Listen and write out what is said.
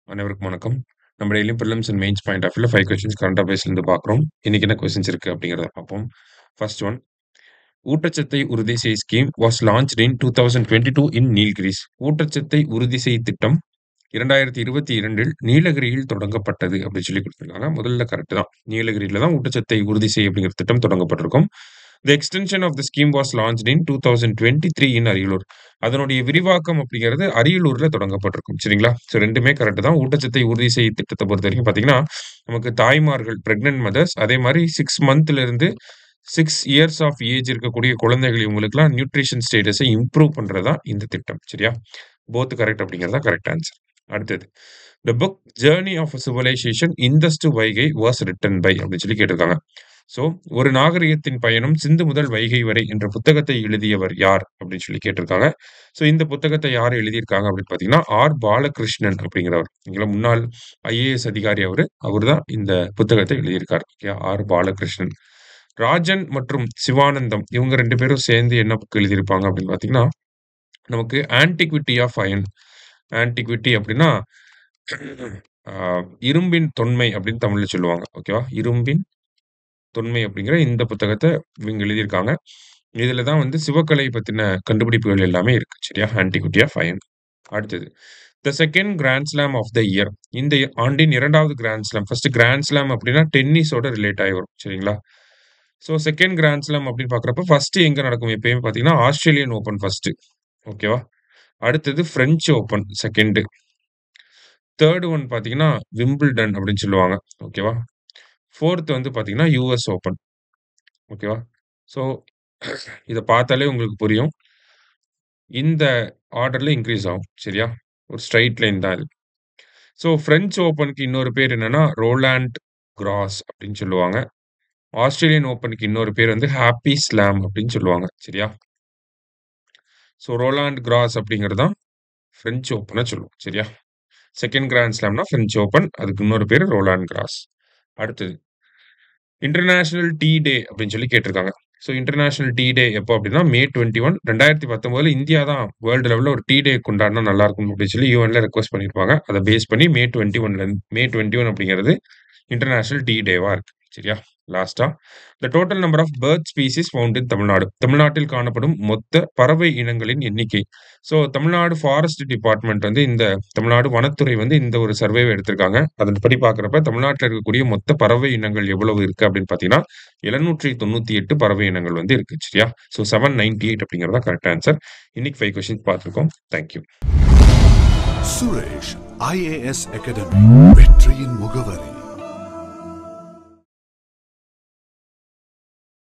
அனைவருக்கும் வணக்கம். நம்ம டெய்லியும் prelims and mains point of வியூல 5 கொஸ்டின்ஸ் கரண்ட் அஃபேர்ஸ்லேருந்து பார்க்குறோம். இன்னைக்கு என்ன கொஸ்டின்ஸ் இருக்கு அப்படிங்கிறத பார்ப்போம். ஃபர்ஸ்ட் ஒன், ஊட்டச்சத்தை உறுதி செய் ஸ்கீம் வாஸ் லான்ச்ட் இன் 2022 இன் நீல்கிரிஸ். ஊட்டச்சத்தை உறுதி செய் திட்டம் 2022 நீலகிரியில் தொடங்கப்பட்டது அப்படின்னு சொல்லி கொடுத்துருக்காங்க. முதல்ல கரெக்ட் தான். நீலகிரியில தான் ஊட்டச்சத்தை உறுதி செய் அப்படிங்கிற திட்டம் தொடங்கப்பட்டிருக்கும். The extension of the scheme was launched in 2023 in Ariyalur. அதனுடைய விரிவாக்கம் அப்படிங்கிறது அரியலூர்ல தொடங்கப்பட்டிருக்கும். சரிங்களா? ஸோ 2மே கரெக்ட் தான். ஊட்டச்சத்தை உறுதி செய் திட்டத்தை பொறுத்தவரைக்கும் பார்த்தீங்கன்னா, நமக்கு தாய்மார்கள் பிரெக்னன்ட் மதர்ஸ் அதே மாரி 6 மந்த்ல இருந்து 6 இயர்ஸ் ஆஃப் ஏஜ் இருக்கக்கூடிய குழந்தைகள் இவங்களுக்கெல்லாம் நியூட்ரிஷன் ஸ்டேட்டஸை இம்ப்ரூவ் பண்றது தான் இந்த திட்டம். சரியா? போத் கரெக்ட் அப்படிங்கிறது தான் கரெக்ட் ஆன்சர். அடுத்தது, the book journey of a civilisation Indus to Vaigai was written by அப்படின்னு சொல்லி கேட்டிருக்காங்க. ஸோ ஒரு நாகரிகத்தின் பயணம் சிந்து முதல் வைகை வரை என்ற புத்தகத்தை எழுதியவர் யார் அப்படின்னு சொல்லி கேட்டிருக்காங்க. ஸோ இந்த புத்தகத்தை யார் எழுதியிருக்காங்க அப்படின்னு பார்த்தீங்கன்னா, ஆர் பாலகிருஷ்ணன் அப்படிங்கிறவர். இங்கே முன்னாள் ஐஏஎஸ் அதிகாரி அவர் தான் இந்த புத்தகத்தை எழுதியிருக்கார். Okay, R Balakrishnan. ராஜன் மற்றும் சிவானந்தம் இவங்க 2 பேரும் சேர்ந்து என்ன புக் எழுதியிருப்பாங்க அப்படின்னு பார்த்தீங்கன்னா, நமக்கு ஆன்டிக்விட்டி ஆஃப் அயன். ஆன்டிக்விட்டி அப்படின்னா இரும்பின் தொன்மை அப்படின்னு தமிழ்ல சொல்லுவாங்க. ஓகேவா? இரும்பின் தொன்மை அப்படிங்கிற இந்த புத்தகத்தை இவங்க எழுதியிருக்காங்க. இதுல தான் வந்து சிவக்கலை பத்தின கண்டுபிடிப்புகள் எல்லாமே இருக்கு. சரியா? Antiquity of iron. அடுத்தது, the second grand slam of the year. இந்த ஆண்டின் 2வது grand slam. First grand slam அப்படின்னா டென்னிஸோட ரிலேட் ஆகி வரும். சரிங்களா? ஸோ செகண்ட் கிராண்ட் ஸ்லாம் அப்படின்னு பார்க்குறப்ப ஃபர்ஸ்ட் எங்க நடக்கும் எப்பயுமே பார்த்தீங்கன்னா, ஆஸ்திரேலியன் ஓப்பன் ஃபர்ஸ்ட். ஓகேவா? அடுத்தது French open second. Third one பார்த்தீங்கன்னா விம்பிள்டன் அப்படின்னு சொல்லுவாங்க. ஓகேவா? ஃபோர்த் வந்து பார்த்தீங்கன்னா யுஎஸ் ஓப்பன். ஓகேவா? ஸோ இத பார்த்தாலே உங்களுக்கு புரியும். இந்த ஆர்டர்ல இன்கிரீஸ் ஆகும். சரியா? ஒரு ஸ்ட்ரெய்ட் லைன் தான் இது. ஸோ பிரெஞ்ச் ஓப்பனுக்கு இன்னொரு பேர் என்னன்னா, ரோலாண்ட் கிராஸ் அப்படின்னு சொல்லுவாங்க. ஆஸ்திரேலியன் ஓப்பனுக்கு இன்னொரு பேர் வந்து ஹாப்பி ஸ்லாம் அப்படின்னு சொல்லுவாங்க. சரியா? ஸோ ரோலாண்ட் கிராஸ் அப்படிங்கிறது தான் பிரெஞ்ச் ஓப்பன சொல்லுவோம். சரியா? செகண்ட் கிராண்ட் ஸ்லாம்னா பிரெஞ்ச் ஓப்பன். அதுக்கு இன்னொரு பேரு ரோலாண்ட் கிராஸ். அடுத்தது, இன்டர்நேஷனல் டீ டே அப்படின்னு சொல்லி கேட்டிருக்காங்க. ஸோ இன்டர்நேஷனல் டீ டே எப்போ அப்படின்னா, மே 21 2019 இந்தியா தான் வேர்ல்டு லெவல்ல ஒரு டீ டே கொண்டாடினா நல்லா இருக்கும் அப்படின்னு சொல்லி யூஎன்ல ரெக்வெஸ்ட் பண்ணியிருப்பாங்க. அதை பேஸ் பண்ணி மே 21 அப்படிங்கிறது இன்டர்நேஷனல் டீ டேவா இருக்கு. சரியா? லாஸ்டா, the total number of bird species found in Tamil Nadu. தமிழ்நாட்டில் காணப்படும் மொத்த பறவை இனங்களின் எண்ணிக்கை. ஸோ தமிழ்நாடு ஃபாரஸ்ட் டிபார்ட்மெண்ட் வந்து இந்த தமிழ்நாடு வனத்துறை வந்து இந்த ஒரு சர்வேவை எடுத்திருக்காங்க. அதன்படி பார்க்குறப்ப தமிழ்நாட்டில் இருக்கக்கூடிய மொத்த பறவை இனங்கள் எவ்வளவு இருக்கு அப்படின்னு பார்த்தீங்கன்னா, 798 பறவை இனங்கள் வந்து இருக்கு. சரியா? ஸோ 798 அப்படிங்கிறது தான் கரெக்ட் ஆன்சர். இன்னைக்கு 5 கொஸ்டின்ஸ் பார்த்துருக்கோம். தேங்க்யூ. சுரேஷ் IAS அகாடமி, வெற்றியின் முகவரி.